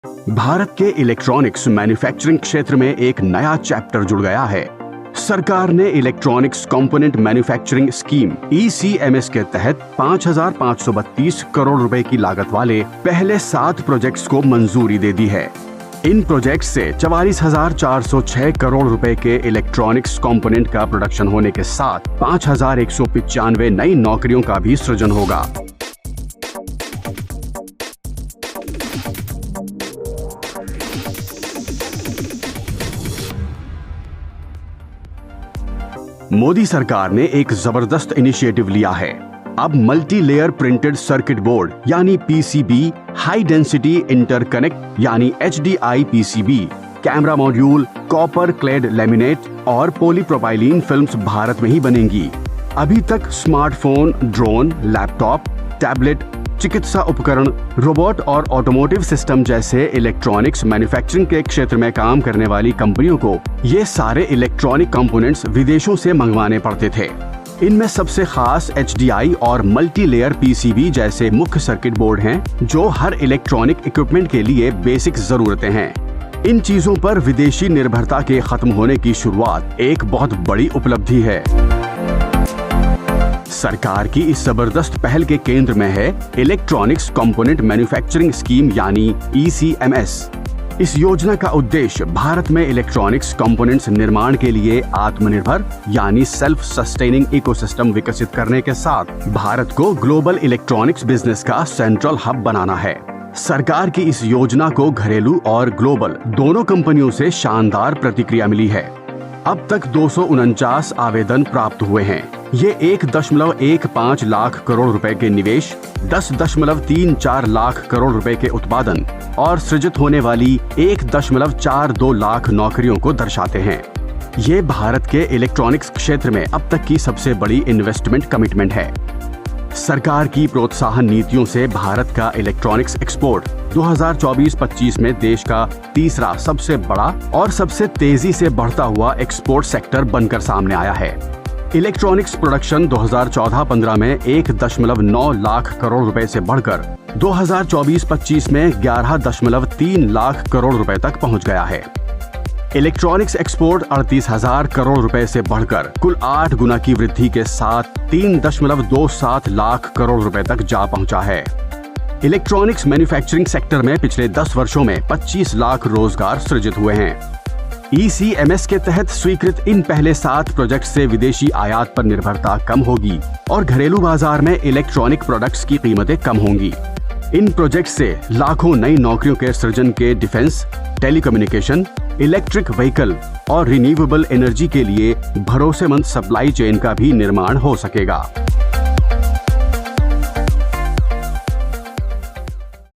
भारत के electronics manufacturing क्षेत्र में एक नया चैप्टर जुड़ गया है। सरकार ने electronics component manufacturing scheme ECMS के तहत 5,532 करोड़ रुपए की लागत वाले पहले 7 प्रोजेक्ट्स को मंजूरी दे दी है। इन प्रोजेक्ट से 44,406 करोड़ रुपए के इलेक्ट्रॉनिक्स कंपोनेंट का प्रोडक्शन होने के साथ 5,195 नई नौकरियों का भी सृजन होगा। मोदी सरकार ने एक जबरदस्त इनिशिएटिव लिया है। अब multi layer printed circuit board यानी PCB, हाई डेंसिटी इंटरकनेक्ट यानी HDI PCB, camera module, copper clad laminate और पॉलीप्रोपाइलीन फिल्म्स भारत में ही बनेंगी। अभी तक स्मार्टफोन, ड्रोन, लैपटॉप, टैबलेट, चिकित्सा उपकरण, रोबोट और ऑटोमोटिव सिस्टम जैसे इलेक्ट्रॉनिक्स मैन्युफैक्चरिंग के क्षेत्र में काम करने वाली कंपनियों को ये सारे इलेक्ट्रॉनिक कंपोनेंट्स विदेशों से मंगवाने पड़ते थे। इनमें सबसे खास HDI और मल्टी लेयर PCB जैसे मुख्य सर्किट बोर्ड हैं, जो हर इलेक्ट्रॉनिक इक्विपमेंट के लिए बेसिक जरूरतें हैं। इन चीजों पर विदेशी निर्भरता के खत्म होने की शुरुआत एक बहुत बड़ी उपलब्धि है। सरकार की इस जबरदस्त पहल के केंद्र में है इलेक्ट्रॉनिक्स कंपोनेंट मैन्युफैक्चरिंग स्कीम यानी ECMS। इस योजना का उद्देश्य भारत में इलेक्ट्रॉनिक्स कंपोनेंट्स निर्माण के लिए आत्मनिर्भर यानी सेल्फ सस्टेनिंग इकोसिस्टम विकसित करने के साथ भारत को ग्लोबल इलेक्ट्रॉनिक्स बिजनेस का सेंट्रल हब बनाना है। सरकार की इस योजना को घरेलू और ग्लोबल दोनों कंपनियों से शानदार प्रतिक्रिया मिली है। अब तक 249 आवेदन प्राप्त हुए हैं। ये 1.15 लाख करोड़ रुपए के निवेश, 10.34 लाख करोड़ रुपए के उत्पादन और सृजित होने वाली 1.42 लाख नौकरियों को दर्शाते हैं। ये भारत के इलेक्ट्रॉनिक्स क्षेत्र में अब तक की सबसे बड़ी इन्वेस्टमेंट कमिटमेंट है। सरकार की प्रोत्साहन नीतियों से भारत का इलेक्ट्रॉनिक्स एक्सपोर्ट 2024-25 में देश का तीसरा सबसे बड़ा और सबसे तेजी से बढ़ता हुआ एक्सपोर्ट सेक्टर बनकर सामने आया है। इलेक्ट्रॉनिक्स प्रोडक्शन 2014-15 में 1.9 लाख करोड़ रुपए से बढ़कर 2024-25 में 11.3 लाख करोड़ रुपए तक पहुंच गया है। इलेक्ट्रॉनिक्स एक्सपोर्ट 38,000 करोड़ रुपए से बढ़कर कुल 8 गुना की वृद्धि के साथ 3.27 लाख करोड़ रुपए तक जा पहुंचा है। इलेक्ट्रॉनिक्स मैन्युफैक्चरिंग सेक्टर में पिछले 10 वर्षों में 25 लाख रोजगार सृजित हुए हैं। ECMS के तहत स्वीकृत इन पहले 7 प्रोजेक्ट से विदेशी आयात पर निर्भरता कम होगी और घरेलू बाजार में इलेक्ट्रॉनिक प्रोडक्ट्स की कीमतें कम होंगी। इन प्रोजेक्ट से लाखों नई नौकरियों के सृजन के डिफेंस, टेलीकम्युनिकेशन, इलेक्ट्रिक व्हीकल और रिन्यूएबल एनर्जी के लिए भरोसेमंद सप्लाई चेन का भी निर्माण हो सकेगा।